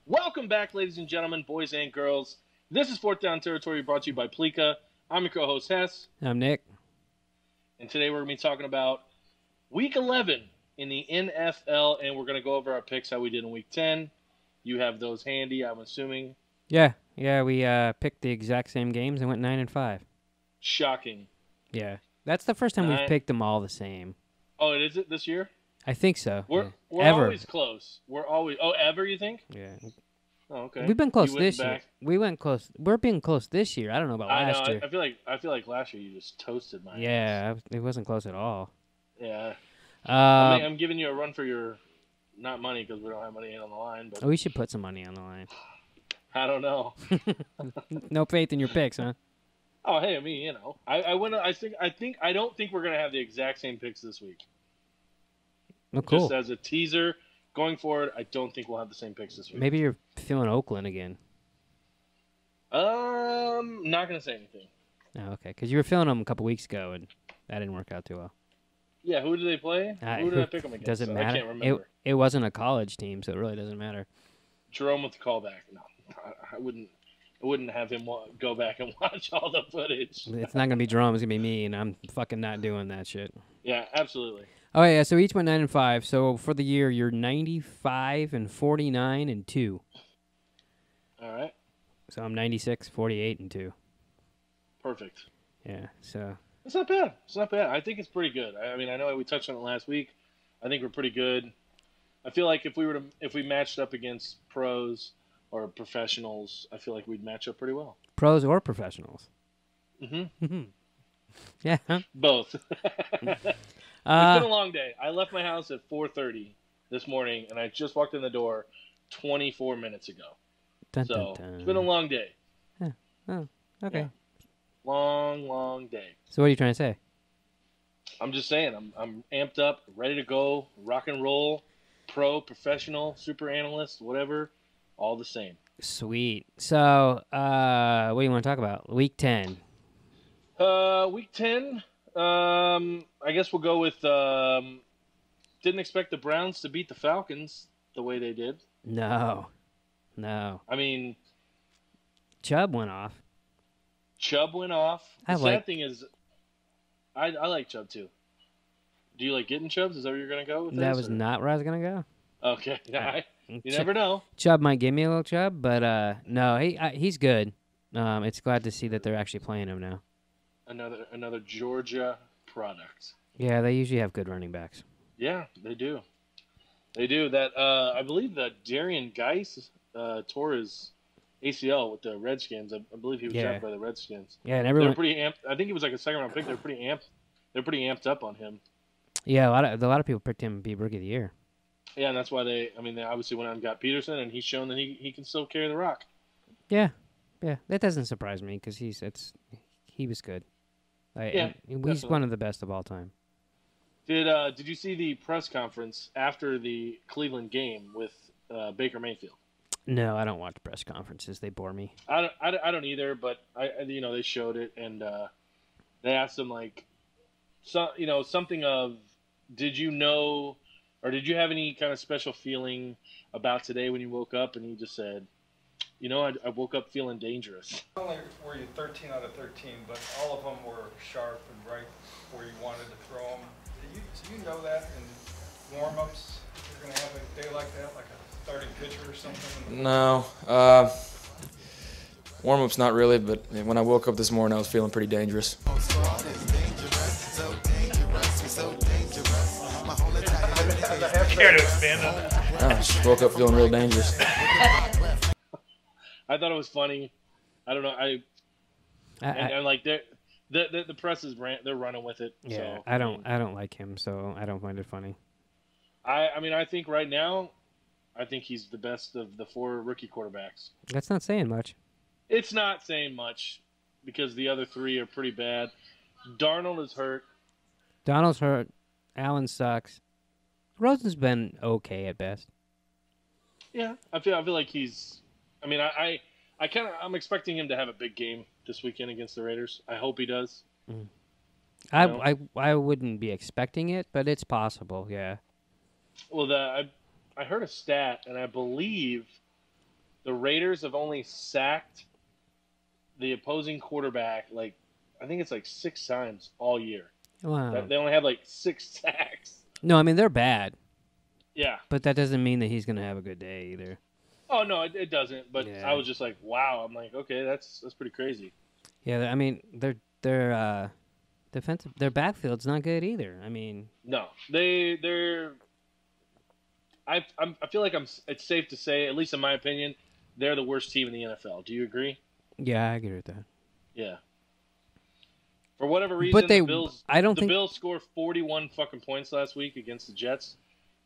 Welcome back, ladies and gentlemen, boys and girls. This is Fourth Down Territory, brought to you by Pleeka. I'm your co-host, Hess. I'm Nick. And today we're going to be talking about Week 11 in the NFL, and we're going to go over our picks, how we did in Week 10. You have those handy, I'm assuming. Yeah, we picked the exact same games and went 9-5. Shocking. Yeah, that's the first time we've picked them all the same. Oh, is it this year? I think so. We're always close. Ever, you think? Yeah. Oh, okay. We've been close this year. We went close. We're being close this year. I don't know about last year. I feel like last year you just toasted my ass. It wasn't close at all. Yeah. I'm giving you a run for your not money because we don't have money on the line, but we should put some money on the line. I don't know. No faith in your picks, huh? Oh, hey, I don't think we're gonna have the exact same picks this week. Oh, cool. Just as a teaser, going forward, I don't think we'll have the same picks this week. Maybe you're feeling Oakland again. Not gonna say anything. Oh, okay. Because you were feeling them a couple weeks ago, and that didn't work out too well. Yeah, who did they play? Who did I pick them against? Doesn't matter. I can't remember. It wasn't a college team, so it really doesn't matter. Jerome with the callback. No, I wouldn't have him go back and watch all the footage. It's not gonna be Jerome. It's gonna be me, and I'm fucking not doing that shit. Yeah, absolutely. Oh yeah, so each went 9-5. So for the year, you're 95-49-2. All right. So I'm 96-48-2. Perfect. Yeah. So it's not bad. I think it's pretty good. I mean, I know we touched on it last week. I think we're pretty good. I feel like if we matched up against pros or professionals, I feel like we'd match up pretty well. Pros or professionals? Mm-hmm. Yeah. Both. It's been a long day. I left my house at 4:30 this morning, and I just walked in the door 24 minutes ago. It's been a long day. Huh. Oh, okay. Yeah. Long day. So what are you trying to say? I'm just saying, I'm amped up, ready to go, rock and roll, pro, professional, super analyst, whatever, all the same. Sweet. So, what do you want to talk about? Week 10. Week 10, I guess we'll go with, didn't expect the Browns to beat the Falcons the way they did. No. I mean, Chubb went off. The sad thing is, I like Chubb too. Do you like getting Chubbs? Is that where you're going to go with this? That was not where I was going to go. Okay. You never know. Chubb might give me a little Chubb, but no, he's good. It's glad to see that they're actually playing him now. Another Georgia product. Yeah, they usually have good running backs. Yeah, they do. That I believe that Darian Geis tore his ACL with the Redskins. I believe he was drafted by the Redskins. Yeah, and everyone. They're pretty amped. I think he was like a second-round pick. They're pretty amped. They're pretty amped up on him. Yeah, a lot of people picked him to be Rookie of the Year. Yeah, and that's why they obviously went out and got Peterson, and he's shown that he can still carry the rock. Yeah, that doesn't surprise me because he was good. He's one of the best of all time. Did you see the press conference after the Cleveland game with Baker Mayfield? No, I don't watch press conferences. They bore me. I don't either, but they showed it, and they asked him something of, did you know, or did you have any kind of special feeling about today when you woke up? And he just said, I woke up feeling dangerous. Not only were you 13 out of 13, but all of them were sharp and right where you wanted to throw them. Do you know that in warm-ups you're going to have a day like that, like a starting pitcher or something? No. Warm-ups not really, but when I woke up this morning, I was feeling pretty dangerous. Care to expand on that? I just woke up feeling real dangerous. I thought it was funny. I don't know. And like the press they're running with it. Yeah, so, I don't like him, so I don't find it funny. I think right now, I think he's the best of the 4 rookie quarterbacks. That's not saying much. It's not saying much because the other 3 are pretty bad. Darnold is hurt. Donald's hurt. Allen sucks. Rosen's been okay at best. Yeah, I feel like he's. I mean, I'm expecting him to have a big game this weekend against the Raiders. I hope he does. Mm. I wouldn't be expecting it, but it's possible. Yeah. Well, I heard a stat, and I believe the Raiders have only sacked the opposing quarterback, like, I think it's like 6 times all year. Wow. They only have like 6 sacks. No, I mean, they're bad. Yeah. But that doesn't mean that he's going to have a good day either. Oh, no, it doesn't. But I was just like, wow. I'm like, okay, that's pretty crazy. Yeah, I mean, their defensive, their backfield's not good either. I mean, no, they're. I feel like it's safe to say, at least in my opinion, they're the worst team in the NFL. Do you agree? Yeah, I agree with that. Yeah. For whatever reason, but the Bills scored 41 fucking points last week against the Jets.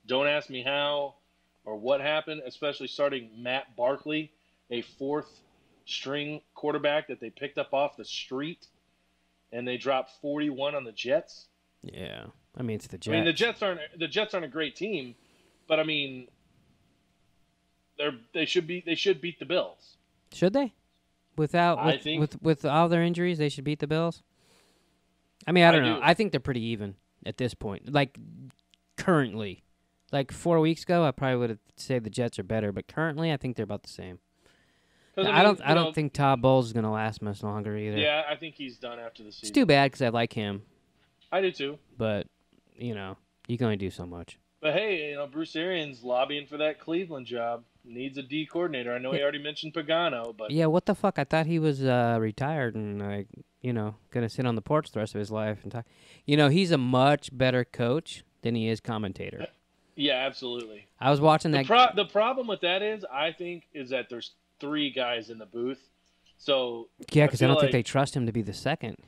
Don't ask me how or what happened, especially starting Matt Barkley, a 4th-string quarterback that they picked up off the street, and they dropped 41 on the Jets. Yeah, I mean, it's the Jets. I mean, the Jets aren't a great team, but I mean, they should beat the Bills. Should they? With all their injuries, they should beat the Bills. I mean, I don't know. I think they're pretty even at this point. Like currently, like 4 weeks ago, I probably would have said the Jets are better, but currently, I think they're about the same. I don't think Todd Bowles is going to last much longer either. Yeah, I think he's done after the season. It's too bad because I like him. I do too. But you can only do so much. But hey, Bruce Arians lobbying for that Cleveland job. Needs a D coordinator. I know he already mentioned Pagano, but yeah, what the fuck? I thought he was retired and gonna sit on the porch the rest of his life and talk. He's a much better coach than he is commentator. Yeah, absolutely. I was watching that. The problem with that is, I think, is that there's 3 guys in the booth. So yeah, because I don't think they trust him to be the second.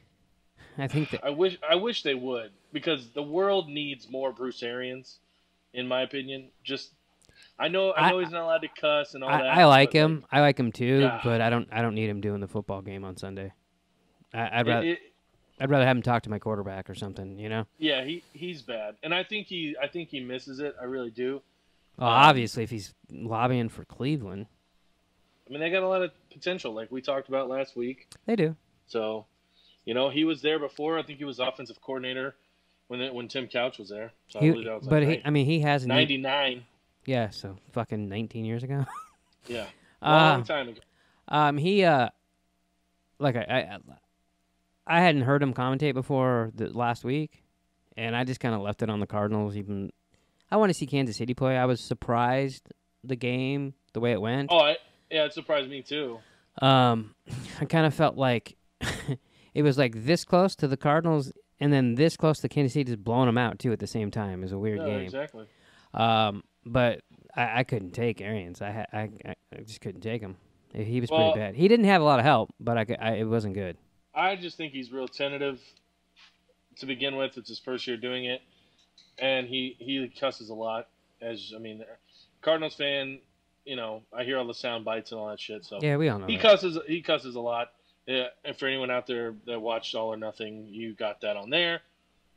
I think that I wish they would, because the world needs more Bruce Arians, in my opinion. I know he's not allowed to cuss and all that. I like him. I like him too, but I don't need him doing the football game on Sunday. I'd rather have him talk to my quarterback or something, Yeah, he's bad, and I think he misses it. I really do. Well, obviously, if he's lobbying for Cleveland, I mean, they got a lot of potential, like we talked about last week. They do. So, he was there before. I think he was offensive coordinator when Tim Couch was there. So I believe that was he has 99. Yeah, so fucking 19 years ago. Yeah, long time ago. He like I hadn't heard him commentate before last week, and I just kind of left it on the Cardinals. Even I want to see Kansas City play. I was surprised the game, the way it went. Oh, it surprised me too. I kind of felt like it was like this close to the Cardinals, and then this close to Kansas City, just blowing them out too at the same time. It was a weird game. Exactly. But I couldn't take Arians. I just couldn't take him. He was pretty bad. He didn't have a lot of help, but it wasn't good. I just think he's real tentative to begin with. It's his first year doing it, and he cusses a lot. Cardinals fan, I hear all the sound bites and all that shit. So yeah, we all know he cusses a lot. Yeah, and for anyone out there that watched All or Nothing, you got that on there.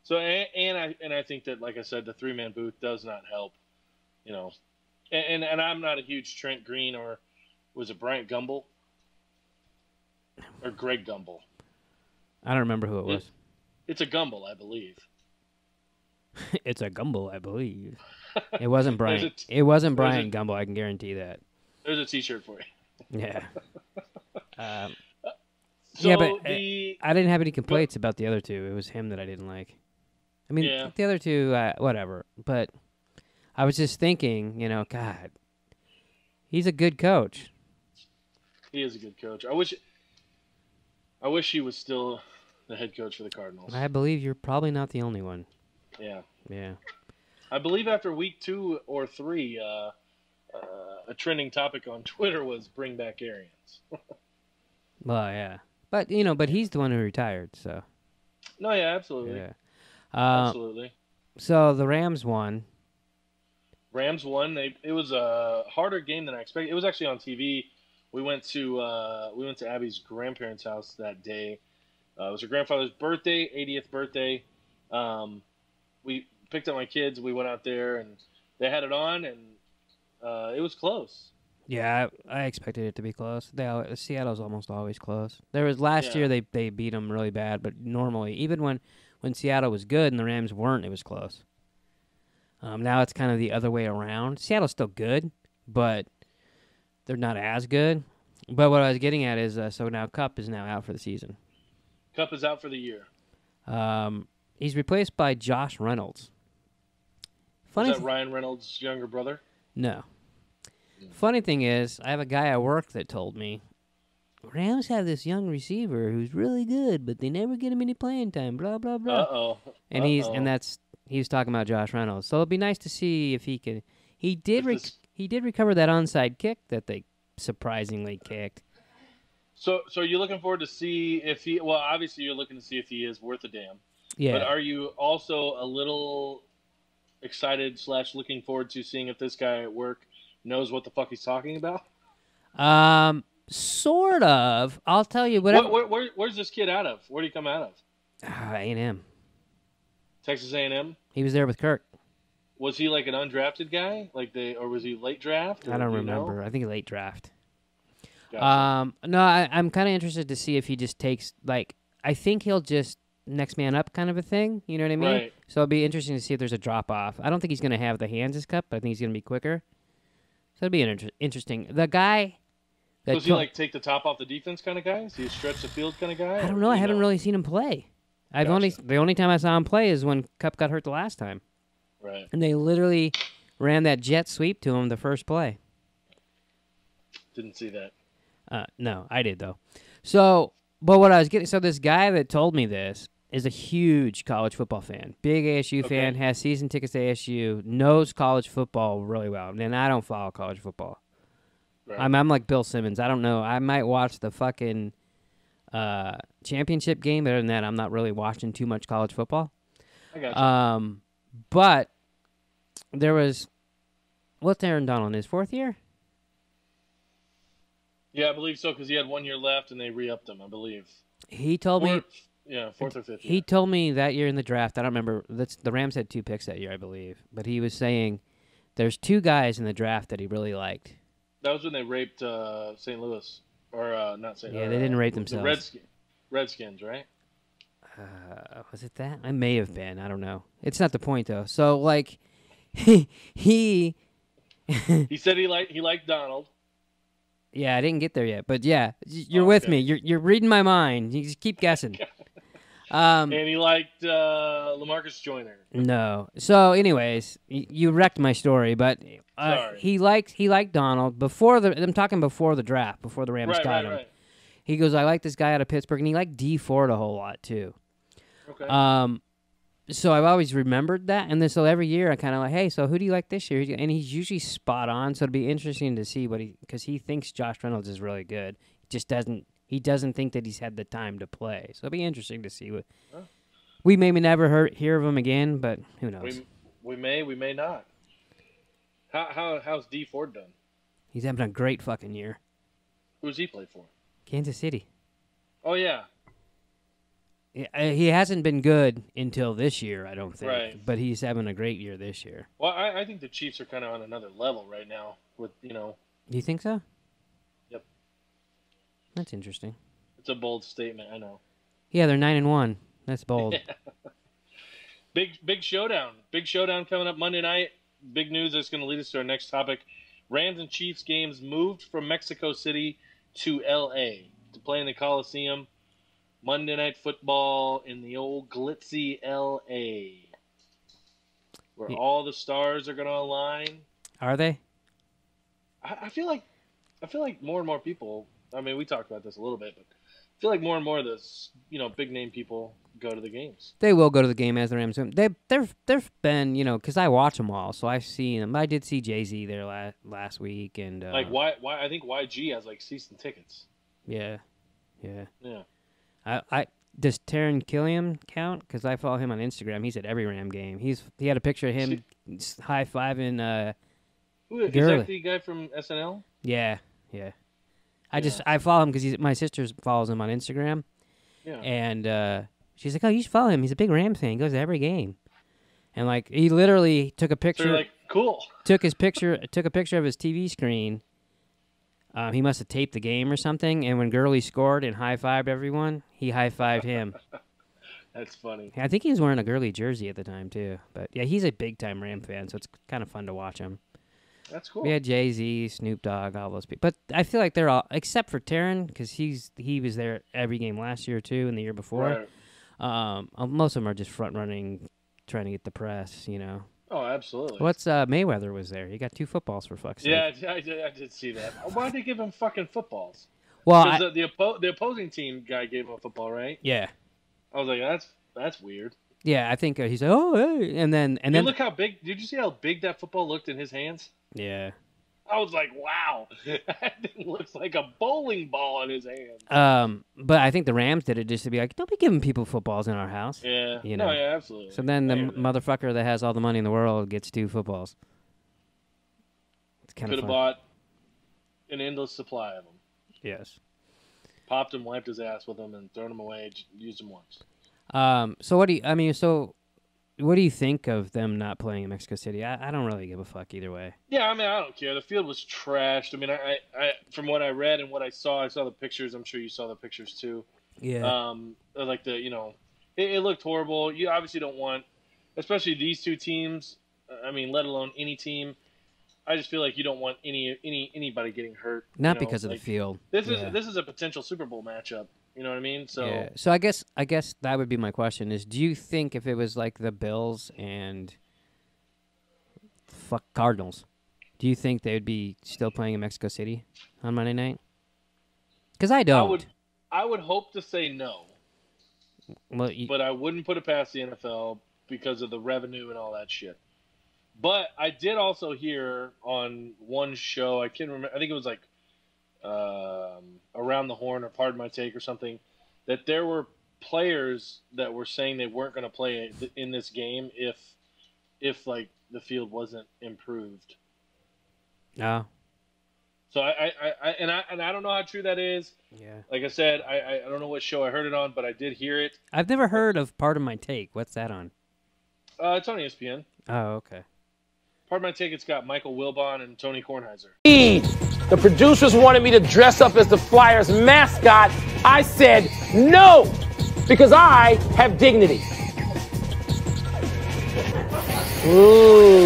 So and I think that, like I said, the 3-man booth does not help. And I'm not a huge Trent Green or was it Bryant Gumbel or Greg Gumbel? I don't remember who it was. It's a Gumbel, I believe. It's a Gumbel, I believe. It wasn't Brian. It wasn't Brian Gumbel. I can guarantee that. There's a T-shirt for you. Yeah. So but I didn't have any complaints about the other two. It was him that I didn't like. I mean, the other two, whatever. But I was just thinking, God, he's a good coach. He is a good coach. I wish he was still the head coach for the Cardinals. I believe you're probably not the only one. Yeah. Yeah. I believe after week 2 or 3, a trending topic on Twitter was bring back Arians. Well, yeah. But, but he's the one who retired, so. No, yeah, absolutely. Yeah. Absolutely. So the Rams won. Rams won. It was a harder game than I expected. It was actually on TV. We went to Abby's grandparents' house that day. It was her grandfather's birthday, 80th birthday. We picked up my kids. We went out there, and they had it on, and it was close. Yeah, I expected it to be close. Seattle's almost always close. There was last year they beat them really bad, but normally, even when Seattle was good and the Rams weren't, it was close. Now it's kind of the other way around. Seattle's still good, but they're not as good. But what I was getting at is, so now Kupp is now out for the season. Kupp is out for the year. He's replaced by Josh Reynolds. Is that Ryan Reynolds' younger brother? No. Funny thing is, I have a guy at work that told me, Rams have this young receiver who's really good, but they never get him any playing time, blah, blah, blah. Uh-oh. And he was talking about Josh Reynolds. So it'll be nice to see if he can. He did recover that onside kick that they surprisingly kicked. So are you looking forward to see if he? Well, obviously you're looking to see if he is worth a damn. Yeah. But are you also a little excited / looking forward to seeing if this guy at work knows what the fuck he's talking about? Sort of. I'll tell you what. Where's this kid out of? Where did he come out of? A&M. Texas A&M. He was there with Kirk. Was he like an undrafted guy, or was he late draft? I don't remember. I think late draft. Gotcha. No, I'm kind of interested to see if he just takes I think he'll just next man up kind of a thing. You know what I mean? Right. So it'll be interesting to see if there's a drop off. I don't think he's going to have the hands as Kupp, but I think he's going to be quicker. So it'll be interesting. The guy. Does he take the top off the defense kind of guy? Is he a stretch the field kind of guy? I don't know. I haven't really seen him play. The only time I saw him play is when Kupp got hurt the last time. Right. And they literally ran that jet sweep to him the first play. Didn't see that. No, I did though. So, but what I was getting, so this guy that told me this is a huge college football fan, big ASU fan, has season tickets to ASU, knows college football really well. And I don't follow college football. Right. I'm like Bill Simmons. I don't know. I might watch the fucking championship game, but other than that, I'm not really watching too much college football. I got you. But there was, what's Aaron Donald in his 4th year? Yeah, I believe so, because he had 1 year left, and they re-upped him, I believe. He told me... Yeah, 4th or 5th year. He told me that year in the draft, I don't remember, the Rams had 2 picks that year, I believe, but he was saying there's 2 guys in the draft that he really liked. That was when they raped St. Louis. Or not St. Louis. Yeah, they didn't rape themselves. The Redskins, right? Was it that? I may have been. I don't know. It's not the point, though. So, he... He said he liked Donald. Yeah, I didn't get there yet, but yeah, you're with me. You're reading my mind. You just keep guessing. And he liked LaMarcus Joyner. No. So, anyways, you wrecked my story, but he liked Donald before I'm talking before the draft, before the Rams got him. Right. He goes, I like this guy out of Pittsburgh, and he liked D Ford a whole lot too. Okay. So I've always remembered that, and then so every year I kind of hey, so who do you like this year? And he's usually spot on. So it'd be interesting to see because he thinks Josh Reynolds is really good. He doesn't think that he's had the time to play. So it'd be interesting to see what. Huh? We may never hear of him again, but who knows? We may not. How's D Ford done? He's having a great fucking year. Who's he play for? Kansas City. Oh yeah. He hasn't been good until this year, I don't think. Right. But he's having a great year this year. Well, I think the Chiefs are kind of on another level right now. You think so? Yep. That's interesting. It's a bold statement, I know. Yeah, they're 9-1. That's bold. Big showdown. Big showdown coming up Monday night. Big news that's going to lead us to our next topic. Rams and Chiefs games moved from Mexico City to L.A. to play in the Coliseum. Monday Night Football in the old glitzy L.A. where all the stars are going to align. Are they? I feel like more and more people. I mean, we talked about this a little bit, but I feel like more and more of those big name people go to the games. They will go to the game as the Rams. They've been because I watch them all, so I've seen them. I did see Jay-Z there last week, and why I think YG has season tickets. Yeah. I does Taron Killian count? Because I follow him on Instagram. He's at every Ram game. He had a picture of him high fiving. Is that the guy from SNL? Yeah. I follow him because my sister follows him on Instagram. Yeah. And she's like, "Oh, you should follow him. He's a big Rams fan. He goes to every game." And he literally took a picture. So you're cool. Took a picture of his TV screen. He must have taped the game or something, and when Gurley scored and high-fived everyone, he high-fived him. That's funny. I think he was wearing a girly jersey at the time, too. But, yeah, he's a big-time Ram fan, so it's kind of fun to watch him. That's cool. We had Jay-Z, Snoop Dogg, all those people. But I feel like they're all, except for Taryn, because he was there every game last year, too, and the year before. Right. Most of them are just front-running, trying to get the press, you know. Oh, absolutely. Mayweather was there. He got 2 footballs for fuck's sake. Yeah, I did see that. Why'd they give him fucking footballs? Well, because the opposing team guy gave him a football, right? Yeah. I was like, that's weird. Yeah, I think he said, "Oh, hey," and then look how big. Did you see how big that football looked in his hands? Yeah. I was like, wow, that thing looks like a bowling ball in his hands. But I think the Rams did it just to be like, don't be giving people footballs in our house. Yeah. You know. No, yeah, absolutely. So then the motherfucker that has all the money in the world gets 2 footballs. It's kind of could have bought an endless supply of them. Yes. Popped him, wiped his ass with them, and thrown them away. Used them once. So what do you think of them not playing in Mexico City? I don't really give a fuck either way. Yeah, I mean, I don't care. The field was trashed. I mean, I from what I read and what I saw the pictures. I'm sure you saw the pictures too. Yeah. Like it looked horrible. You obviously don't want, especially these 2 teams. I mean, let alone any team. I just feel like you don't want anybody getting hurt. Not because of the field. This is a potential Super Bowl matchup. You know what I mean? So yeah. So I guess that would be my question: is do you think if it was like the Bills and Cardinals, do you think they would be still playing in Mexico City on Monday night? Because I don't. I would hope to say no. Well, but I wouldn't put it past the NFL because of the revenue and all that shit. But I did also hear on one show, I can't remember, I think it was like Around the Horn or Pardon My Take or something, that there were players that were saying they weren't going to play in this game if like the field wasn't improved. No. So I don't know how true that is. Yeah. Like I said, I don't know what show I heard it on, but I did hear it. I've never heard of Pardon My Take. What's that on? It's on ESPN. Oh, okay. Pardon My Take, it's got Michael Wilbon and Tony Kornheiser. The producers wanted me to dress up as the Flyers mascot. I said no, because I have dignity. Ooh.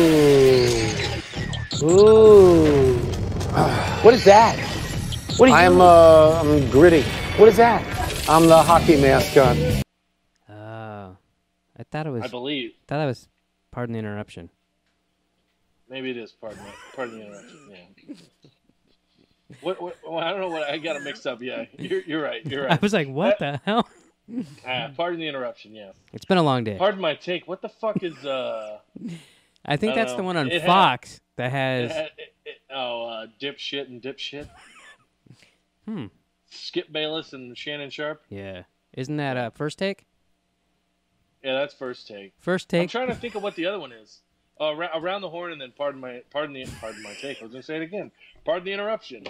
What is that? What are you I'm gritty. What is that? I'm the hockey mascot. Oh. I thought it was... I believe. I thought that was Pardon the Interruption. Maybe it is Pardon the Interruption, yeah. Well, I don't know what I got it mixed up. Yeah, you're right. You're right. I was like, what the hell? Pardon the Interruption. Yeah. It's been a long day. Pardon My Take. What the fuck is I think that's the one on Fox that has. Dipshit and Dipshit. Hmm. Skip Bayless and Shannon Sharp. Yeah. Isn't that First Take? Yeah, that's First Take. First Take. I'm trying to think of what the other one is. Around the Horn and then Pardon My Take. I was gonna say it again. Pardon the Interruption.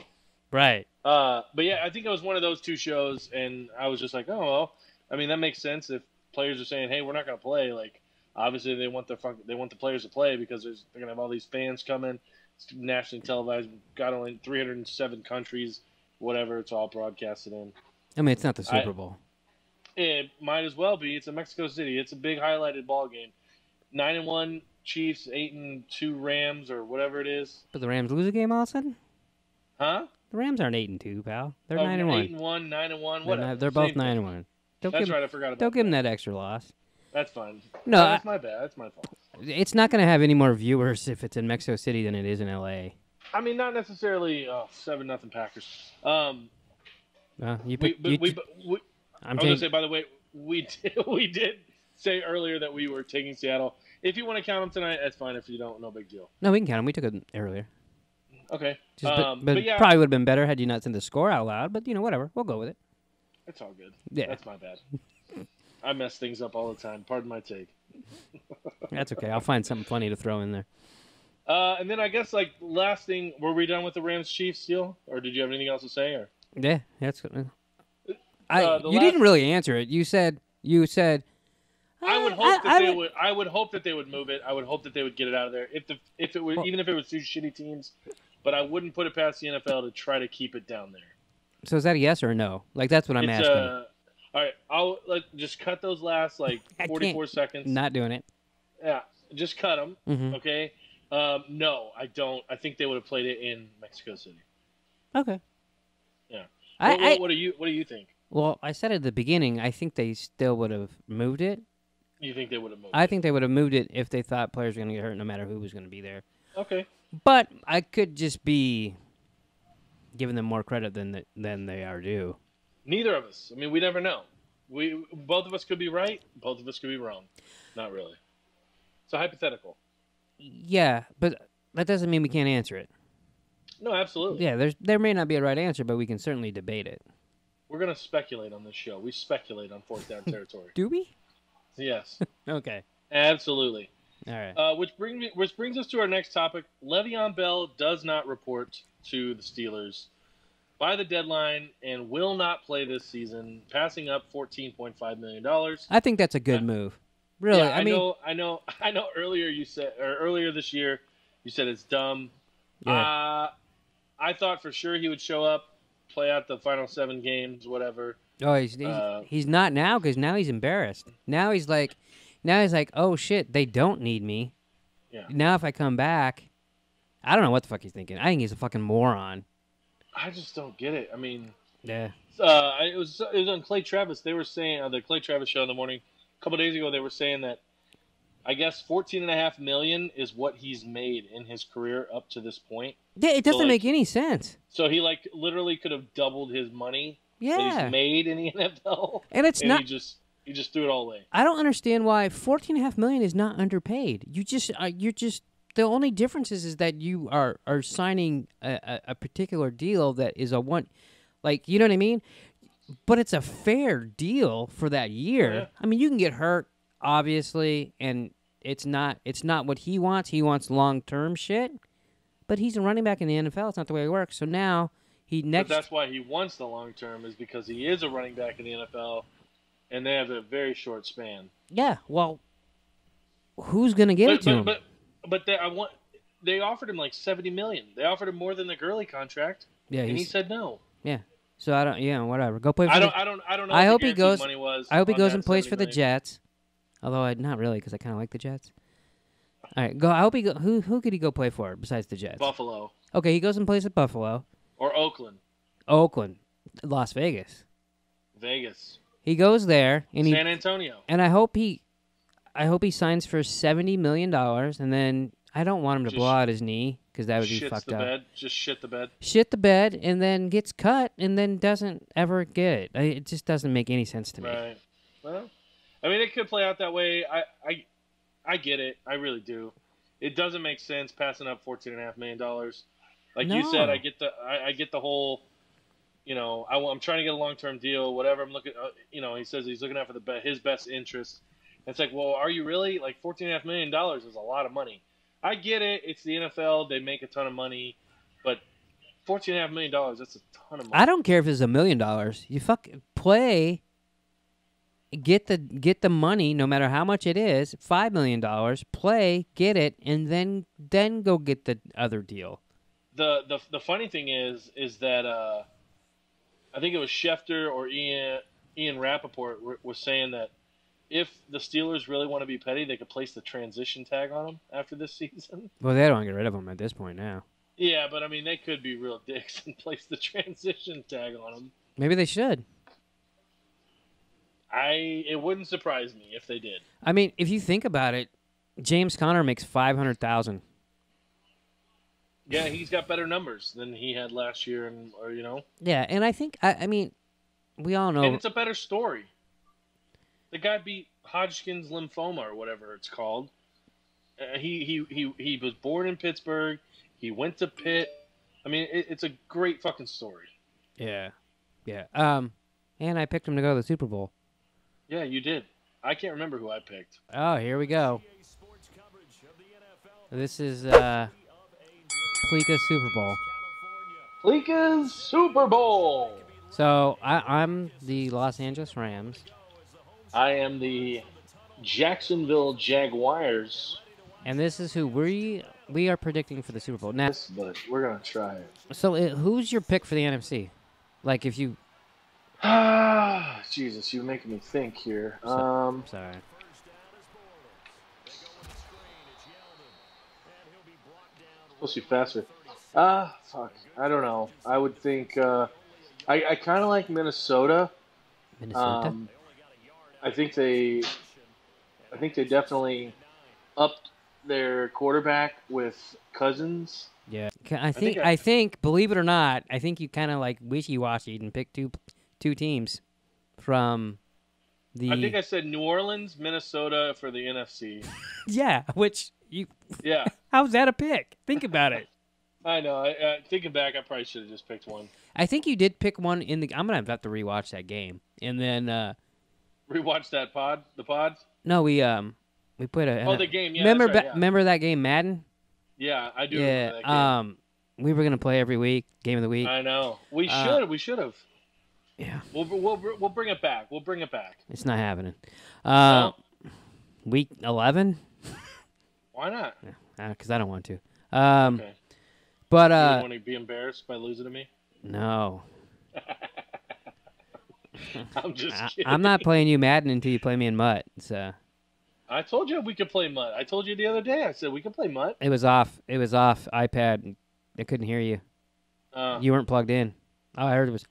Right. But yeah, I think it was one of those 2 shows, and I was just like, oh well. I mean, that makes sense if players are saying, hey, we're not gonna play. Like, obviously they want the players to play because they're gonna have all these fans coming. It's nationally televised. Got only 307 countries. Whatever. It's all broadcasted in. I mean, it's not the Super Bowl. It might as well be. It's in Mexico City. It's a big highlighted ball game. 9-1 Chiefs, 8-2 Rams, or whatever it is. But the Rams lose a game all of a sudden? Huh? The Rams aren't 8-2, pal. They're 9-1. 8-1, 9-1, whatever. They're both 9-1. That's right. I forgot about. Don't give them that extra loss. That's fine. No, that's my bad. That's my fault. It's not going to have any more viewers if it's in Mexico City than it is in L.A. I mean, not necessarily 7-0 Packers. I'm going to say, by the way, we did say earlier that we were taking Seattle. If you want to count them tonight, that's fine. If you don't, no big deal. No, we can count them. We took it earlier. Okay. But yeah, probably would have been better had you not said the score out loud. But, whatever. We'll go with it. It's all good. Yeah. That's my bad. I mess things up all the time. Pardon my take. That's okay. I'll find something funny to throw in there. And then I guess, last thing, were we done with the Rams-Chiefs deal? Or did you have anything else to say? Or? Yeah, that's good. You didn't really answer it. You said. I would hope that they would. I would hope that they would move it. I would hope that they would get it out of there. If it was even if it was 2 shitty teams, but I wouldn't put it past the NFL to try to keep it down there. So is that a yes or a no? That's what I'm asking. All right, I'll just cut those last 44 seconds. Not doing it. Yeah, just cut them. Mm-hmm. Okay. No, I don't. I think they would have played it in Mexico City. Okay. Yeah. What do you think? Well, I said at the beginning, I think they still would have moved it. You think they would have moved I think they would have moved it if they thought players were going to get hurt, no matter who was going to be there. Okay. But I could just be giving them more credit than they are due. Neither of us. I mean, we never know. Both of us could be right. Both of us could be wrong. Not really. It's a hypothetical. Yeah, but that doesn't mean we can't answer it. No, absolutely. Yeah, there may not be a right answer, but we can certainly debate it. We're going to speculate on this show. We speculate on fourth down territory. Do we? Yes. Okay. Absolutely. All right. Which brings us to our next topic. Le'Veon Bell does not report to the Steelers by the deadline and will not play this season, passing up $14.5 million. I think that's a good move. Really, yeah, I know. Earlier this year, you said it's dumb. Yeah. I thought for sure he would show up, play out the final 7 games, whatever. Oh, he's not now because now he's embarrassed. Now he's like, oh shit, they don't need me. Yeah. Now if I come back, I don't know what the fuck he's thinking. I think he's a fucking moron. I just don't get it. I mean, yeah. It was on Clay Travis. They were saying on the Clay Travis show in the morning a couple days ago. They were saying that I guess $14.5 million is what he's made in his career up to this point. Yeah, it doesn't make any sense. So he literally could have doubled his money that he's made in the NFL, and not. He just threw it all away. I don't understand why $14.5 million is not underpaid. You're just the only difference is that you are signing a particular deal that is a one, you know what I mean? But it's a fair deal for that year. Yeah. I mean, you can get hurt, obviously, and it's not what he wants. He wants long-term shit. But he's a running back in the NFL. It's not the way it works. So now But that's why he wants the long-term is because he is a running back in the NFL, and they have a very short span. Yeah, well, who's going to give it to him? But they offered him $70 million. They offered him more than the Gurley contract. Yeah, and he said no. Yeah. So I don't. Yeah, whatever. Go play for. I don't know. I hope he goes. Money was I hope he goes and plays for the million. Jets. Although not really, because I kind of like the Jets. All right, go. I hope he go. Who could he go play for besides the Jets? Buffalo. Okay, he goes and plays at Buffalo. Or Oakland. Las Vegas. Vegas. He goes there and San Antonio. And I hope he signs for $70 million, and then I don't want him to blow out his knee because that would be fucked up. Just shit the bed. Shit the bed, and then gets cut, and then doesn't ever get it. It just doesn't make any sense to me. Right. Well, I mean, it could play out that way. I get it. I really do. It doesn't make sense passing up $14.5 million. You said, I get the whole. I'm trying to get a long-term deal. Whatever I'm looking. He says he's looking out for his best interest. And it's well, are you really? $14.5 million is a lot of money. I get it. It's the NFL. They make a ton of money, but $14.5 million, that's a ton of money. I don't care if it's $1 million. You play. Get the money, no matter how much it is. $5 million. Play, get it, and then go get the other deal. The funny thing is that I think it was Schefter or Ian Rappaport was saying that if the Steelers really want to be petty, they could place the transition tag on him after this season. Well, they don't want to get rid of him at this point now. Yeah, but I mean, they could be real dicks and place the transition tag on him. Maybe they should. It wouldn't surprise me if they did. I mean, if you think about it, James Conner makes $500,000. Yeah, he's got better numbers than he had last year, Yeah, and I think I mean, we all know, and it's a better story. The guy beat Hodgkin's lymphoma or whatever it's called. He was born in Pittsburgh. He went to Pitt. I mean, it's a great fucking story. Yeah. And I picked him to go to the Super Bowl. Yeah, you did. I can't remember who I picked. Oh, here we go. This is Pleeka's Super Bowl. Pleeka's Super Bowl. So I'm the Los Angeles Rams. I am the Jacksonville Jaguars. And this is who we are predicting for the Super Bowl. Now, but we're gonna try it. So who's your pick for the NFC? If you Jesus, you're making me think here. Sorry. Supposed to be faster. Fuck. I don't know. I would think. I kind of like Minnesota. Minnesota. I think they definitely upped their quarterback with Cousins. Yeah, I think, believe it or not, I think you kind of like wishy-washy and pick two teams from the. I think I said New Orleans, Minnesota for the NFC. Yeah, which you. Yeah. How's that a pick? Think about it. I know. Thinking back, I probably should have just picked one. I think you did pick one in the. I'm gonna have to rewatch that game and then. Rewatch that the pods. No, we put a. Oh, the game. Yeah. Remember, right, yeah. Remember that game, Madden? Yeah, I do. Yeah. Remember that game. We were gonna play every week, game of the week. I know. We should. We should have. Yeah. We'll bring it back. We'll bring it back. It's not happening. No? Week 11. Why not? Because I don't want to. Okay. But you want to be embarrassed by losing to me? No. I'm just kidding. I'm not playing you Madden until you play me in Mutt. So. I told you we could play Mutt. I told you the other day. I said we could play Mutt. It was off. It was off iPad. I couldn't hear you. You weren't plugged in. All I heard was.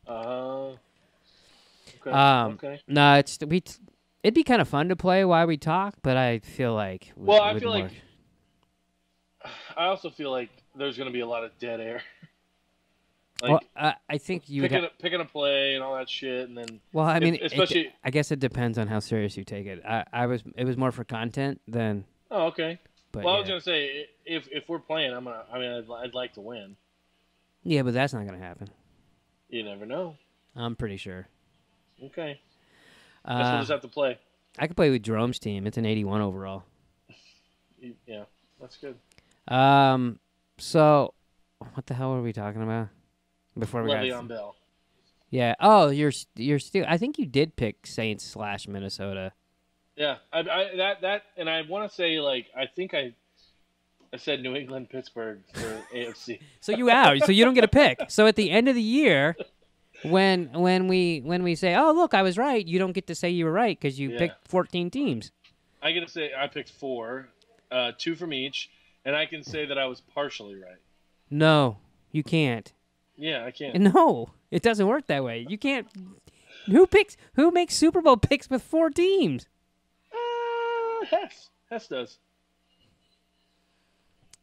Okay. Okay. No, it'd be kind of fun to play while we talk, but I feel like. I feel like. I also feel like there's going to be a lot of dead air. Like, well, I think you picking a play and all that shit, and then. Well, I mean, especially. I guess it depends on how serious you take it. It was more for content than. Oh, okay. But I was gonna say if we're playing, I'd like to win. Yeah, but that's not gonna happen. You never know. I'm pretty sure. Okay. Guess we'll just have to play. I could play with Jerome's team. It's an 81 overall. Yeah, that's good. So, what the hell were we talking about? Before we Le'Veon Bell. Yeah. Oh, you're still. I think you did pick Saints / Minnesota. Yeah, that, and I want to say I think I said New England, Pittsburgh for AFC. So you out. So you don't get a pick. So at the end of the year, when we say, oh look, I was right, you don't get to say you were right because you picked 14 teams. I get to say I picked 4, 2 from each, and I can say that I was partially right. No, you can't. Yeah, I can. No, it doesn't work that way. You can't. Who makes Super Bowl picks with 4 teams? Hess does.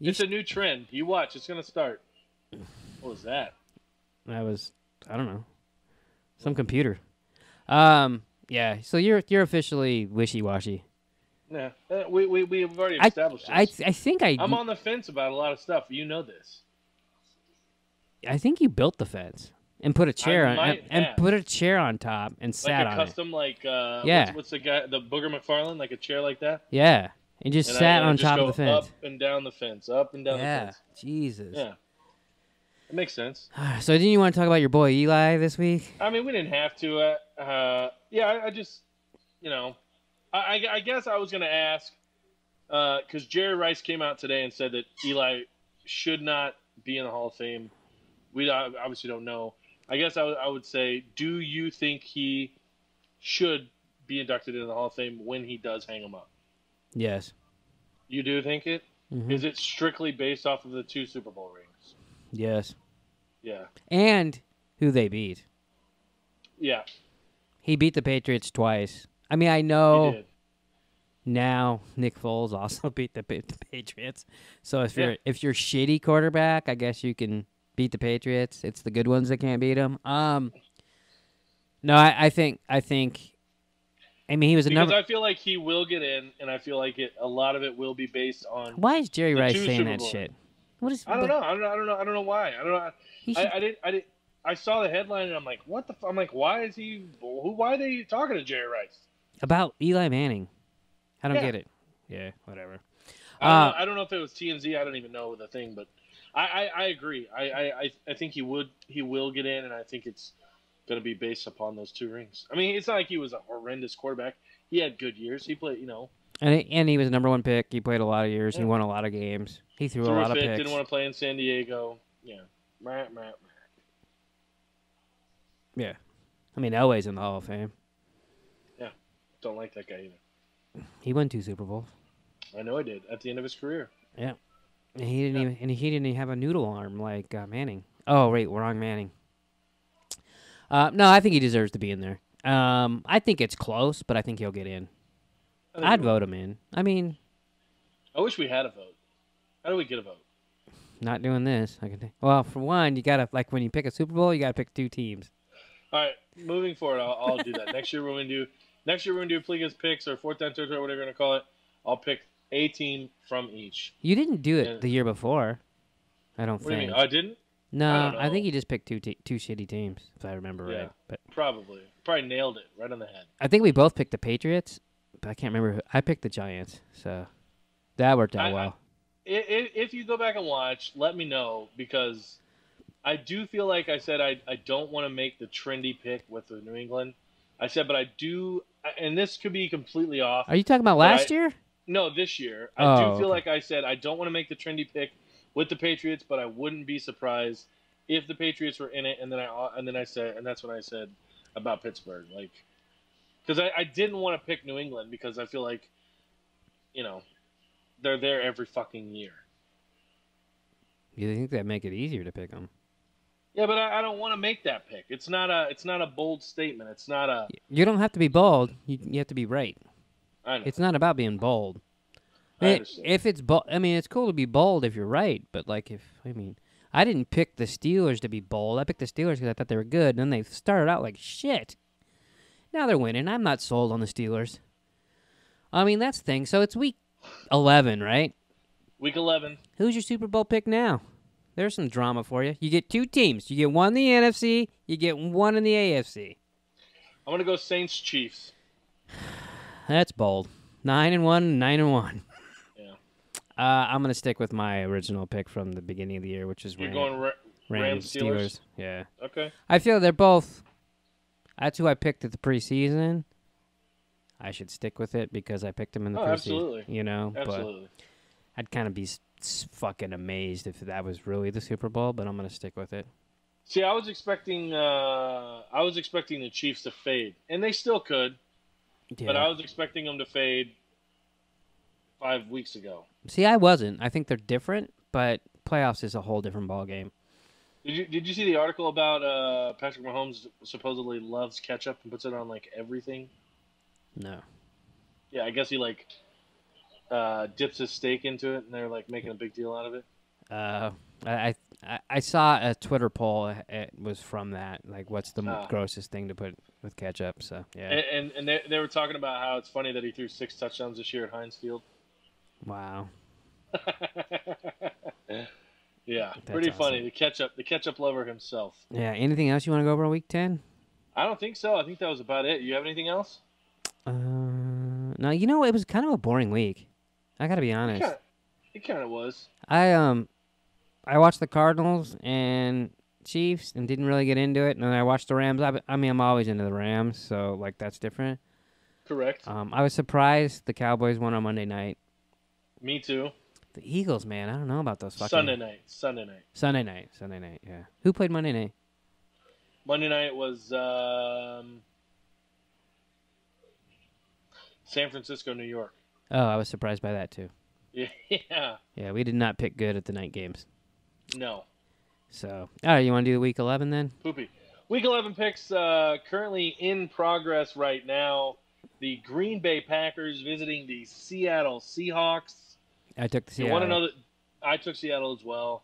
It's a new trend. You watch. It's going to start. What was that? I don't know. Some computer. Yeah, so you're officially wishy-washy. Yeah. We've already established this. I think I'm on the fence about a lot of stuff. You know this. I think you built the fence and put a chair put a chair on top and sat on it. Like a custom, yeah. What's the guy, the Booger McFarlane, like a chair like that? Yeah, and just sat on top of the fence. Up and down the fence, up and down the fence. Jesus. Yeah, it makes sense. So didn't you want to talk about your boy Eli this week? I mean, we didn't have to. I just, I guess I was going to ask, because Jerry Rice came out today and said that Eli should not be in the Hall of Fame. We obviously don't know. I guess I would say, do you think he should be inducted into the Hall of Fame when he does hang him up? Yes. You do think it? Mm-hmm. Is it strictly based off of the 2 Super Bowl rings? Yes. Yeah. And who they beat. Yeah. He beat the Patriots twice. I mean, I know he did. Now Nick Foles also beat the Patriots. So if you're shitty quarterback, I guess you can beat the Patriots. It's the good ones that can't beat them. No, I think. I mean, he was because I feel like he will get in, and I feel like a lot of it will be based on. Why is Jerry Rice saying that shit? What is? I don't know. I don't know why. I don't know. I didn't. I saw the headline and I'm like, what the? I'm like, why is he? Why are they talking to Jerry Rice about Eli Manning? I don't get it. Yeah, whatever. I don't know if it was TMZ. I don't even know the thing, but I agree. I think he will get in, and I think it's going to be based upon those 2 rings. I mean, it's not like he was a horrendous quarterback. He had good years. He played, And he was the #1 pick. He played a lot of years. Yeah. He won a lot of games. He threw a lot of picks. Didn't want to play in San Diego. Yeah. Yeah. I mean, Elway's in the Hall of Fame. Yeah, don't like that guy either. He won 2 Super Bowls. I know he did at the end of his career. Yeah, and he didn't even have a noodle arm like Manning. Oh, wait, wrong Manning. No, I think he deserves to be in there. I think it's close, but I think he'll get in. I'd vote him in. I mean, I wish we had a vote. How do we get a vote? Not doing this. Well, for one, you gotta when you pick a Super Bowl, you gotta pick 2 teams. All right, moving forward, I'll do that. Next year we're gonna do Pleeka's picks or fourth down territory, whatever you're gonna call it. I'll pick a team from each. You didn't do it the year before. I don't think. What do you mean? I didn't? No, I think you just picked two shitty teams, if I remember right. But probably nailed it right on the head. I think we both picked the Patriots, but I can't remember. I picked the Giants, so that worked out well. If you go back and watch, let me know, because I do feel like I said I don't want to make the trendy pick with the New England. I said, but I do, and this could be completely off. Are you talking about last year? No, this year. I do feel like I said I don't want to make the trendy pick with the Patriots, but I wouldn't be surprised if the Patriots were in it. And then I said, and that's when I said about Pittsburgh, because I didn't want to pick New England because I feel like, they're there every fucking year. You think that'd make it easier to pick them? Yeah, but I don't want to make that pick. It's not a bold statement. It's not a. You don't have to be bold. You have to be right. I know. It's not about being bold. I understand. If it's bold, I mean, it's cool to be bold if you're right. But I didn't pick the Steelers to be bold. I picked the Steelers because I thought they were good. And then they started out like shit. Now they're winning. I'm not sold on the Steelers. I mean, that's the thing. So it's week 11, right? Week 11. Who's your Super Bowl pick now? There's some drama for you. You get 2 teams. You get one in the NFC. You get one in the AFC. I'm going to go Saints Chiefs. That's bold. 9-1, 9-1. Yeah. I'm going to stick with my original pick from the beginning of the year, which is You're going Rams Steelers? Yeah. Okay. I feel they're both. That's who I picked at the preseason. I should stick with it because I picked them in the preseason. Absolutely. But Absolutely. I'd kind of be fucking amazed if that was really the Super Bowl, but I'm going to stick with it. See, I was expecting the Chiefs to fade, and they still could. Yeah. But I was expecting them to fade 5 weeks ago. See, I wasn't. I think they're different, but playoffs is a whole different ballgame. Did you see the article about Patrick Mahomes supposedly loves ketchup and puts it on everything? No. Yeah, I guess he dips his steak into it, and they're making a big deal out of it. I saw a Twitter poll. It was from that. What's the grossest thing to put with ketchup? So yeah. And they were talking about how it's funny that he threw 6 touchdowns this year at Heinz Field. Wow. Yeah, that's pretty awesome. Funny. The ketchup lover himself. Yeah. Anything else you want to go over week 10? I don't think so. I think that was about it. You have anything else? No. It was kind of a boring week. I got to be honest. It kind of was. I watched the Cardinals and Chiefs and didn't really get into it. And then I watched the Rams. I'm always into the Rams, so that's different. Correct. I was surprised the Cowboys won on Monday night. Me too. The Eagles, man, I don't know about those fucking... Sunday night, yeah. Who played Monday night? Monday night was San Francisco, New York. Oh, I was surprised by that, too. Yeah. Yeah, we did not pick good at the night games. No. So, all right, you want to do the Week 11 then? Poopy. Week 11 picks currently in progress right now. The Green Bay Packers visiting the Seattle Seahawks. I took the Seattle. You want to know that I took Seattle as well.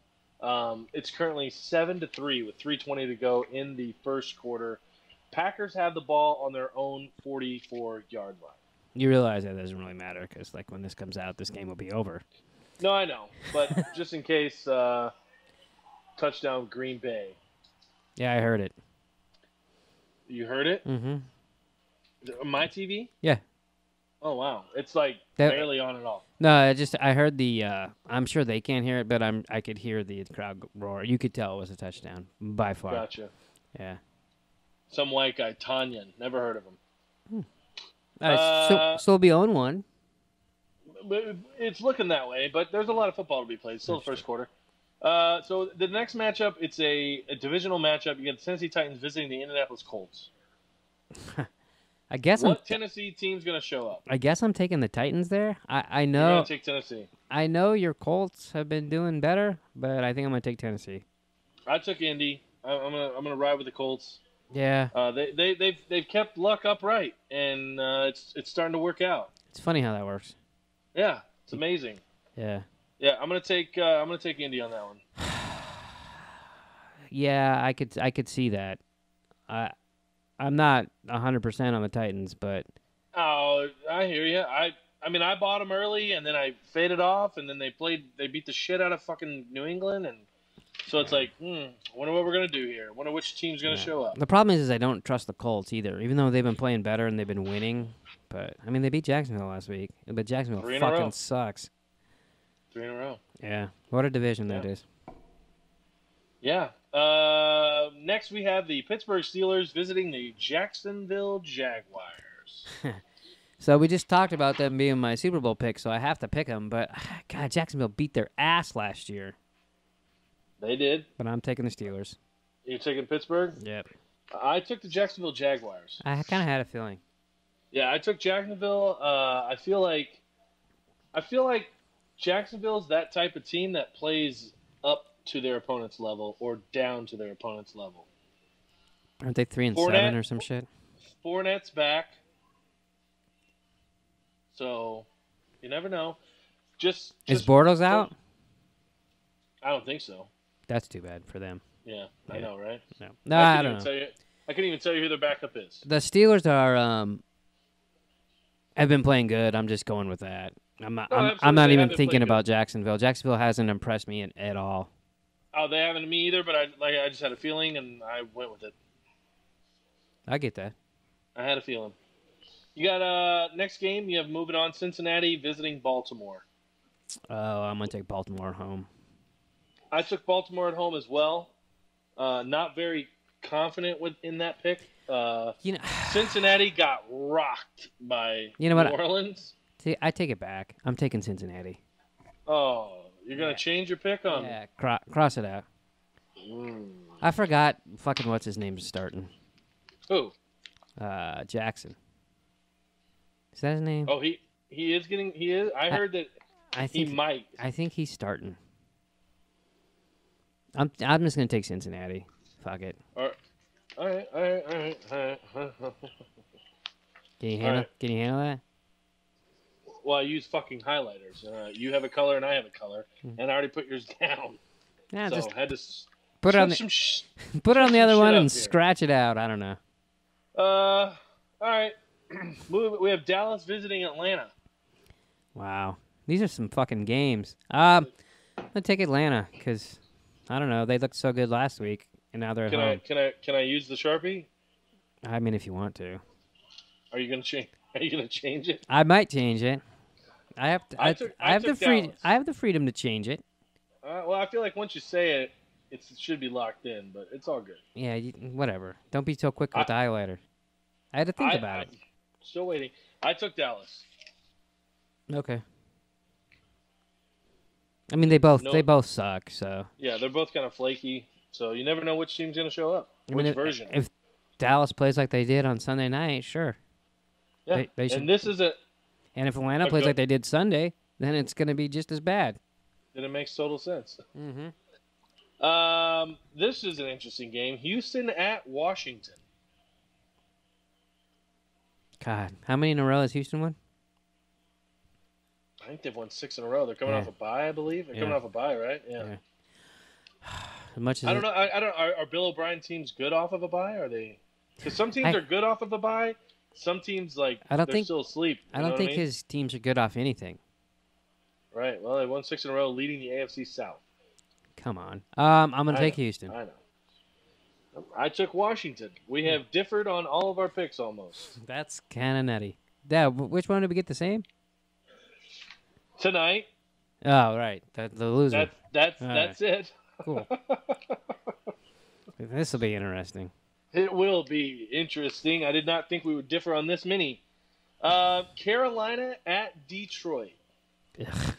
It's currently 7-3 with 3:20 to go in the first quarter. Packers have the ball on their own 44-yard line. You realize that doesn't really matter because, when this comes out, this game will be over. No, I know, but just in case, touchdown Green Bay. Yeah, I heard it. You heard it? Mm-hmm. My TV? Yeah. Oh wow, it's barely on at all. No, I heard the. I'm sure they can't hear it, but I could hear the crowd roar. You could tell it was a touchdown by far. Gotcha. Yeah. Some white guy, Tanyan. Never heard of him. So we own one. It's looking that way, but there's a lot of football to be played. Still the first quarter. So the next matchup, it's a divisional matchup. You got the Tennessee Titans visiting the Indianapolis Colts. I guess what Tennessee team's going to show up? I guess I'm taking the Titans there. I know. You're going to take Tennessee. I know your Colts have been doing better, but I think I'm going to take Tennessee. I took Indy. I'm gonna ride with the Colts. Yeah. They've kept luck upright, and it's starting to work out. It's funny how that works. Yeah, it's amazing. Yeah. Yeah, I'm gonna take Indy on that one. Yeah, I could see that. I'm not 100% on the Titans, but oh, I hear you. I mean, I bought them early, and then I faded off, and then they beat the shit out of fucking New England, and so it's like, wonder what we're gonna do here. Wonder which team's gonna show up. The problem is I don't trust the Colts either, even though they've been playing better and they've been winning. But I mean, they beat Jacksonville last week, but Jacksonville fucking sucks. 3 in a row. Yeah, what a division that is. Yeah. Next, we have the Pittsburgh Steelers visiting the Jacksonville Jaguars. So we just talked about them being my Super Bowl pick, so I have to pick them. But, God, Jacksonville beat their ass last year. They did. But I'm taking the Steelers. You're taking Pittsburgh? Yep. I took the Jacksonville Jaguars. I kind of had a feeling. Yeah, I took Jacksonville. I feel like Jacksonville's that type of team that plays up to their opponent's level or down to their opponent's level. Aren't they 3-7 or some shit? Fournette's back. So, you never know. Just is Bortles out? I don't think so. That's too bad for them. Yeah, I know, right? No, I don't know. I couldn't even tell you who their backup is. The Steelers have been playing good. I'm just going with that. I'm not even thinking about Jacksonville. Jacksonville hasn't impressed me at all. Oh, they haven't me either, but I just had a feeling and I went with it. I get that. I had a feeling. You got next game. You have moving on. Cincinnati visiting Baltimore. Oh, I'm gonna take Baltimore at home. I took Baltimore at home as well. Not very confident in that pick. Cincinnati got rocked by New Orleans. See, I take it back. I'm taking Cincinnati. Oh, you're gonna change your pick on? Yeah, cross it out. I forgot. Fucking what's his name is starting. Who? Jackson. Is that his name? Oh, he is getting. He is. I heard that. He might. I think he's starting. I'm just gonna take Cincinnati. Fuck it. All right. Can you handle that? Well, I use fucking highlighters. You have a color and I have a color, and I already put yours down. Yeah, so just had to put it on the other one and scratch it out. I don't know. All right. We have Dallas visiting Atlanta. Wow, these are some fucking games. I'm gonna take Atlanta because I don't know. They looked so good last week, and now they're at home. Can I use the Sharpie? I mean, if you want to. Are you gonna change? Are you gonna change it? I might change it. I have to. I have the freedom. I have the freedom to change it. Well, I feel like once you say it, it should be locked in, but it's all good. Yeah, whatever. Don't be so quick with the highlighter. I had to think about it. Still waiting. I took Dallas. Okay. I mean, they both suck. So yeah, they're both kind of flaky. So you never know which team's gonna show up. Which version? If Dallas plays like they did on Sunday night, sure. Yeah, they should. And this is a. And if Atlanta plays like they did Sunday, then it's going to be just as bad. Then it makes total sense. Mm-hmm. This is an interesting game. Houston at Washington. God, how many in a row has Houston won? I think they've won 6 in a row. They're coming off a bye, I believe. They're coming off a bye, right? Yeah. As much as I don't know. I don't. Are Bill O'Brien teams good off of a bye? Are they? Because some teams are good off of a bye. Some teams they're still asleep. I don't think his teams are good off anything. Right. Well, they won 6 in a row, leading the AFC South. Come on. I'm gonna take Houston. I know. I took Washington. We have differed on all of our picks almost. That's kind of nutty. Yeah. Which one did we get the same? Tonight. Oh, right. The loser. That's it. Cool. This will be interesting. It will be interesting. I did not think we would differ on this many. Carolina at Detroit. Ugh.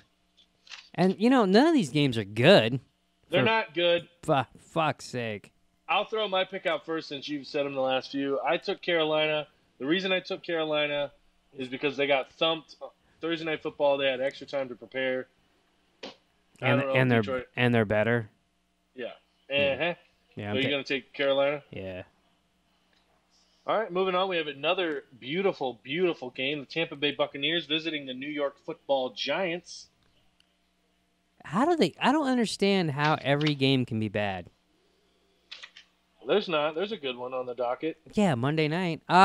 And, none of these games are good. They're not good. Fuck's sake. I'll throw my pick out first since you've said them the last few. I took Carolina. The reason I took Carolina is because they got thumped Thursday Night Football. They had extra time to prepare. And they're better. Yeah. Yeah, So you're going to take Carolina? Yeah. All right, moving on. We have another beautiful, beautiful game. The Tampa Bay Buccaneers visiting the New York Football Giants. I don't understand how every game can be bad. There's not. There's a good one on the docket. Yeah, Monday night. All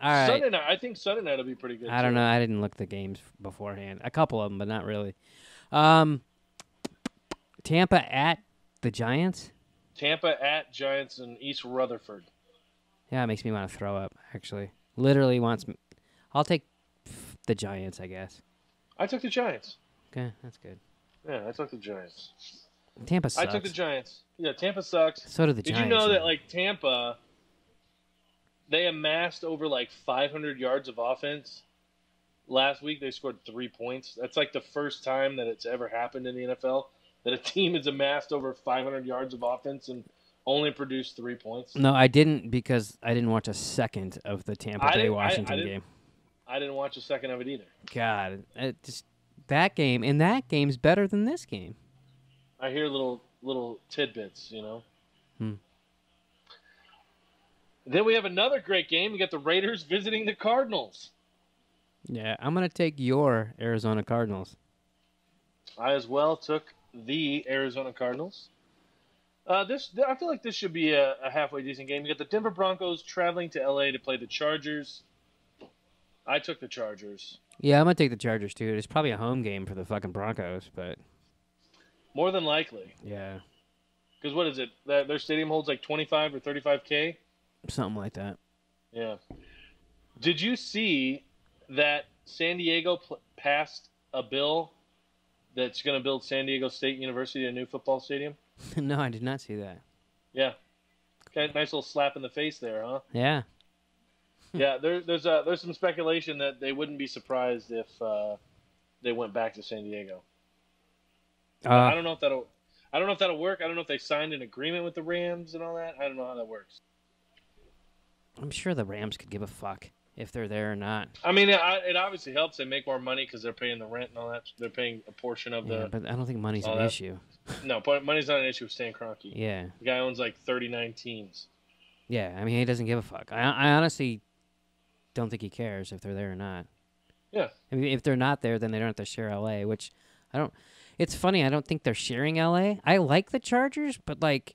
right. Sunday night. I think Sunday night will be pretty good. I don't know. I didn't look at the games beforehand. A couple of them, but not really. Tampa at the Giants. Tampa at Giants in East Rutherford. Yeah, it makes me want to throw up. Actually, literally wants me. I'll take the Giants, I guess. I took the Giants. Okay, that's good. Yeah, I took the Giants. Tampa sucks. I took the Giants. Yeah, Tampa sucks. So did the Giants. Did you know that, like, Tampa, they amassed over, like, 500 yards of offense? Last week, they scored 3 points. That's, like, the first time that it's ever happened in the NFL, that a team has amassed over 500 yards of offense and only produced 3 points. No, I didn't, because I didn't watch a second of the Tampa Bay Washington game. I didn't watch a second of it either. God, that game's better than this game. I hear little tidbits, you know. Then we have another great game. We got the Raiders visiting the Cardinals. Yeah, I'm going to take your Arizona Cardinals. I as well took the Arizona Cardinals. I feel like this should be a halfway decent game. You got the Denver Broncos traveling to LA to play the Chargers. I took the Chargers. Yeah, I'm going to take the Chargers, too. It's probably a home game for the fucking Broncos, but... More than likely. Yeah. Because what is it? Their stadium holds like 25 or 35K? Something like that. Yeah. Did you see that San Diego passed a bill that's going to build San Diego State University a new football stadium? No, I did not see that. Yeah. Okay, nice little slap in the face there, huh? Yeah. Yeah, there's some speculation that they wouldn't be surprised if they went back to San Diego. I don't know if that'll work. I don't know if they signed an agreement with the Rams and all that. I don't know how that works. I'm sure the Rams could give a fuck if they're there or not. I mean, it obviously helps. They make more money because they're paying the rent and all that. They're paying a portion of the. But I don't think money's an issue. No, money's not an issue with Stan Kroenke. Yeah. The guy owns like 39 teams. Yeah, I mean, he doesn't give a fuck. I honestly don't think he cares if they're there or not. Yeah. I mean, if they're not there, then they don't have to share LA, which I don't. It's funny. I don't think they're sharing LA. I like the Chargers, but like,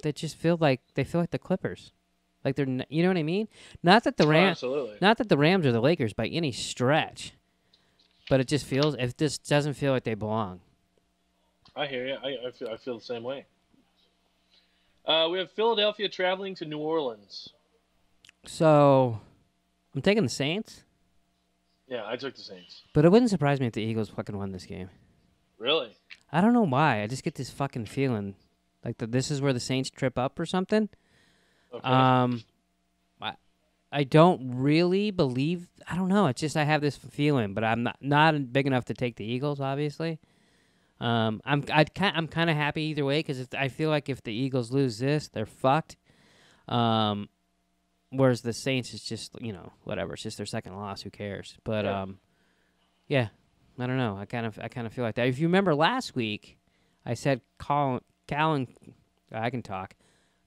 they just feel like the Clippers. Like they're, you know what I mean? Not that the Rams, not that the Rams are the Lakers by any stretch, but it just feels. It just doesn't feel like they belong. I hear you. I feel the same way. We have Philadelphia traveling to New Orleans. So, I'm taking the Saints. Yeah, I took the Saints. But it wouldn't surprise me if the Eagles fucking won this game. Really? I don't know why. I just get this fucking feeling like this is where the Saints trip up or something. Okay. I don't really believe. I don't know. It's just I have this feeling, but I'm not big enough to take the Eagles. Obviously, I'm kind of happy either way because I feel like if the Eagles lose this, they're fucked. Whereas the Saints is just whatever. It's just their second loss. Who cares? But yeah. I don't know. I kind of feel like that. If you remember last week, I said Colin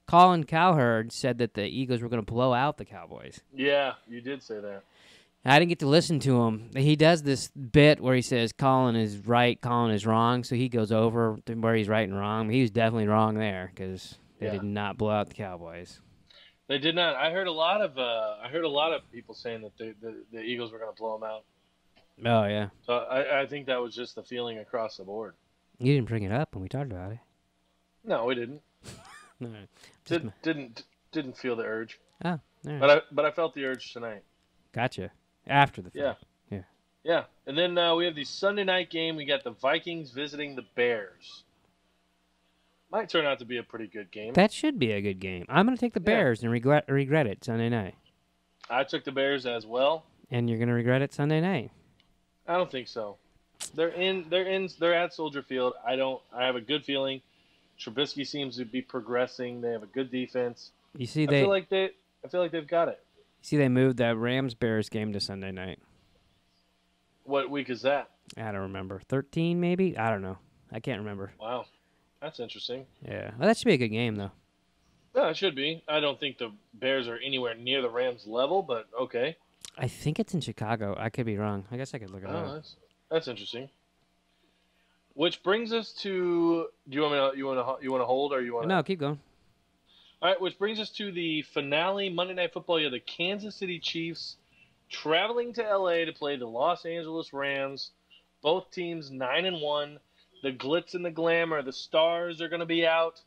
Cowherd said that the Eagles were going to blow out the Cowboys. Yeah, you did say that. I didn't get to listen to him. He does this bit where he says Colin is right, Colin is wrong, so he goes over to where he's right and wrong. He was definitely wrong there because they did not blow out the Cowboys. They did not. I heard a lot of people saying that the Eagles were going to blow them out. Oh, yeah. So I think that was just the feeling across the board. You didn't bring it up when we talked about it. No, we didn't. All right. Didn't feel the urge. Oh, all right. But I felt the urge tonight. Gotcha. After the fight. Yeah. And then we have the Sunday night game. We got the Vikings visiting the Bears. Might turn out to be a pretty good game. That should be a good game. I'm going to take the Bears and regret it Sunday night. I took the Bears as well. And you're going to regret it Sunday night. I don't think so. They're at Soldier Field. I have a good feeling Trubisky seems to be progressing. They have a good defense. You see, I feel like they've got it. You see, they moved that Rams-Bears game to Sunday night. What week is that? I don't remember. 13, maybe? I don't know. I can't remember. Wow, that's interesting. Yeah, well, that should be a good game, though. Yeah, it should be. I don't think the Bears are anywhere near the Rams level, but okay. I think it's in Chicago. I could be wrong. I guess I could look it up. That's interesting. Which brings us to. Do you want to hold or you want? No, keep going. All right, which brings us to the finale Monday Night Football. You have the Kansas City Chiefs traveling to LA to play the Los Angeles Rams. Both teams 9-1. The glitz and the glamour, the stars are going to be out.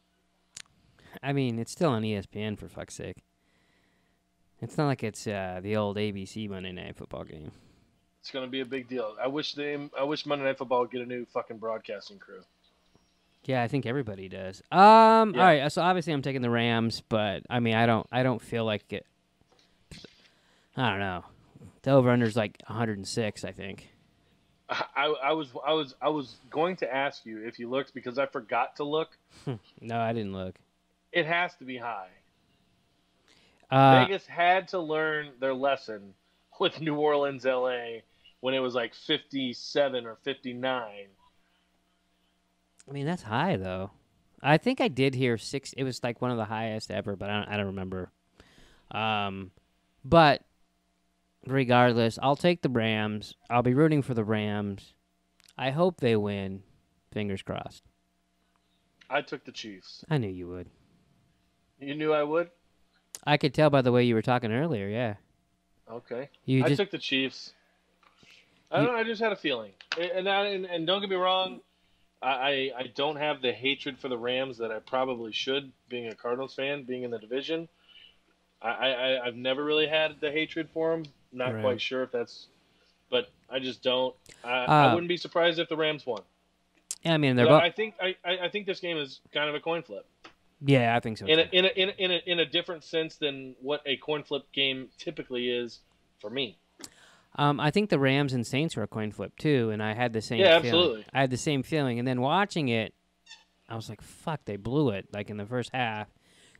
I mean, it's still on ESPN, for fuck's sake. It's not like it's the old ABC Monday Night Football game. It's going to be a big deal. I wish Monday Night Football would get a new fucking broadcasting crew. Yeah, I think everybody does. All right, so obviously I'm taking the Rams, but I mean, I don't feel like it. I don't know. The over/under's like 106, I think. I was going to ask you if you looked because I forgot to look. No, I didn't look. It has to be high. Vegas had to learn their lesson with New Orleans, LA, when it was like 57 or 59. I mean, that's high, though. I think I did hear 6. It was like one of the highest ever, but I don't remember. But regardless, I'll take the Rams. I'll be rooting for the Rams. I hope they win. Fingers crossed. I took the Chiefs. I knew you would. You knew I would? I could tell by the way you were talking earlier, yeah. Okay. I took the Chiefs. I don't know, I just had a feeling. And don't get me wrong, I don't have the hatred for the Rams that I probably should, being a Cardinals fan, being in the division. I've never really had the hatred for them. Not quite sure if that's, but I just don't. I wouldn't be surprised if the Rams won. Yeah, I mean they're both. I think this game is kind of a coin flip. Yeah, I think so. In a different sense than what a coin flip game typically is for me. I think the Rams and Saints were a coin flip too, and I had the same. Yeah, feeling. Absolutely. I had the same feeling, and then watching it, I was like, "Fuck!" They blew it like in the first half.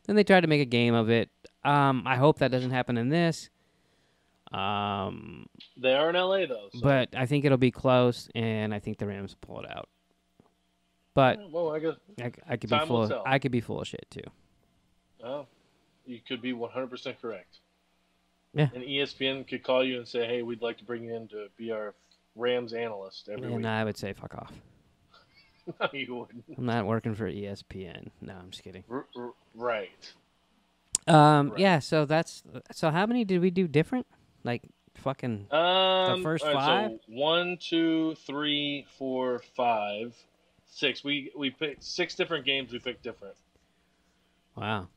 Then they tried to make a game of it. I hope that doesn't happen in this. They are in LA though. So. But I think it'll be close, and I think the Rams pull it out. But I guess I could be full. I could be full of shit too. Oh, you could be 100% correct. Yeah. And ESPN could call you and say, "Hey, we'd like to bring you in to be our Rams analyst every week." And I would say, "Fuck off." No, you wouldn't. I'm not working for ESPN. No, I'm just kidding. Right. Right. Yeah. So how many did we do different? Like fucking the first 5. So 1, 2, 3, 4, 5, 6. We picked 6 different games. We picked different. Wow.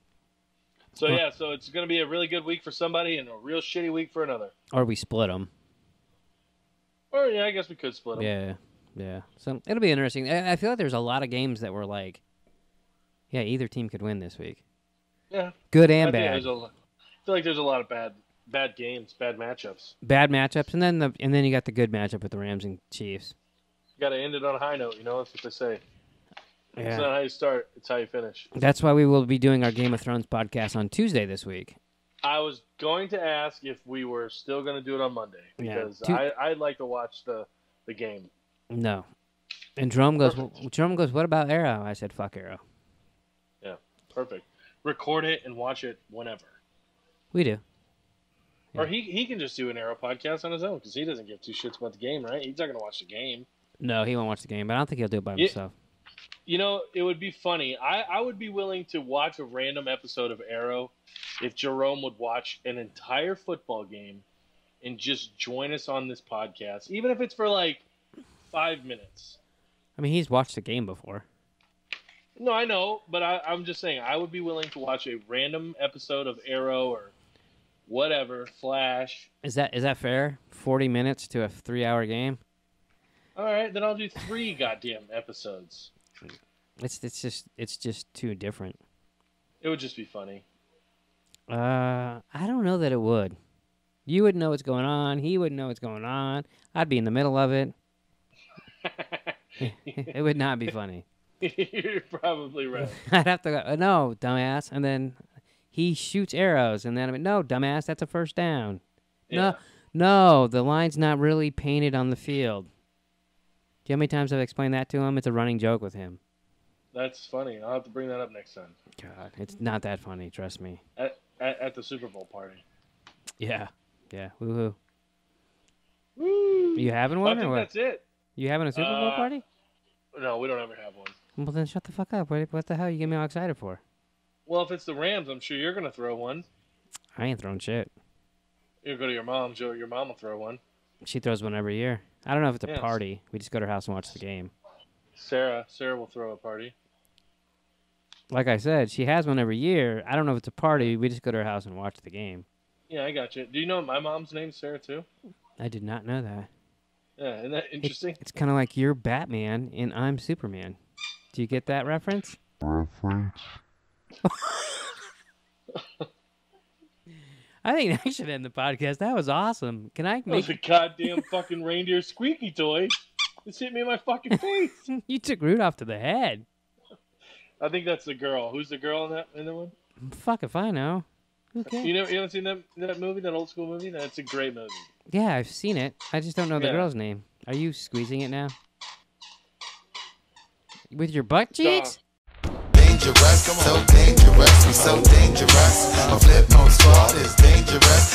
So yeah, so it's going to be a really good week for somebody and a real shitty week for another. Or we split them. Or yeah, I guess we could split them. Yeah. Yeah. So it'll be interesting. I feel like there's a lot of games that were like, yeah, either team could win this week. Yeah. Good and bad. I feel like there's a lot of bad games, bad matchups. Bad matchups, and then you got the good matchup with the Rams and Chiefs. You got to end it on a high note, That's what they say. Yeah. It's not how you start; it's how you finish. That's why we will be doing our Game of Thrones podcast on Tuesday this week. I was going to ask if we were still going to do it on Monday because I'd like to watch the game. No, and Jerome goes. What about Arrow? I said, fuck Arrow. Yeah, perfect. Record it and watch it whenever. We do. Yeah. Or he can just do an Arrow podcast on his own because he doesn't give 2 shits about the game, right? He's not going to watch the game. No, he won't watch the game, but I don't think he'll do it by himself. It would be funny. I would be willing to watch a random episode of Arrow if Jerome would watch an entire football game and just join us on this podcast, even if it's for like 5 minutes. I mean, he's watched the game before. No, I know, but I'm just saying I would be willing to watch a random episode of Arrow or whatever, Flash. Is that fair? 40 minutes to a 3-hour game? All right, then I'll do 3 goddamn episodes. It's just too different. It would just be funny. I don't know that it would. You would know what's going on. He would know what's going on. I'd be in the middle of it. It would not be funny. You're probably right. I'd have to go, no, dumbass. And then he shoots arrows. And then I'm no, dumbass, that's a first down. Yeah. No, the line's not really painted on the field. Do you know how many times I've explained that to him? It's a running joke with him. That's funny. I'll have to bring that up next time. God, it's not that funny, trust me. At the Super Bowl party. Yeah. Yeah. Woohoo. Woo! You having one? I think that's it. You having a Super Bowl party? No, we don't ever have one. Well, then shut the fuck up. What the hell you get me all excited for? Well, if it's the Rams, I'm sure you're going to throw one. I ain't throwing shit. You'll go to your mom. Your mom will throw one. She throws one every year. I don't know if it's a party. We just go to her house and watch the game. Sarah will throw a party. Like I said, she has one every year. I don't know if it's a party. We just go to her house and watch the game. Yeah, I got you. Do you know my mom's name's Sarah, too? I did not know that. Yeah, isn't that interesting? It's kind of like you're Batman and I'm Superman. Do you get that reference? I think that should end the podcast. That was awesome. Can I make... That was a goddamn fucking reindeer squeaky toy. It's hit me in my fucking face. You took Rudolph to the head. I think that's the girl. Who's the girl in that one? Fuck if I know. Who cares? You haven't seen that movie, that old school movie? That's a great movie. Yeah, I've seen it. I just don't know the girl's name. Are you squeezing it now? With your butt cheeks? Dangerous, so dangerous, we so dangerous. A flip mode squad is dangerous.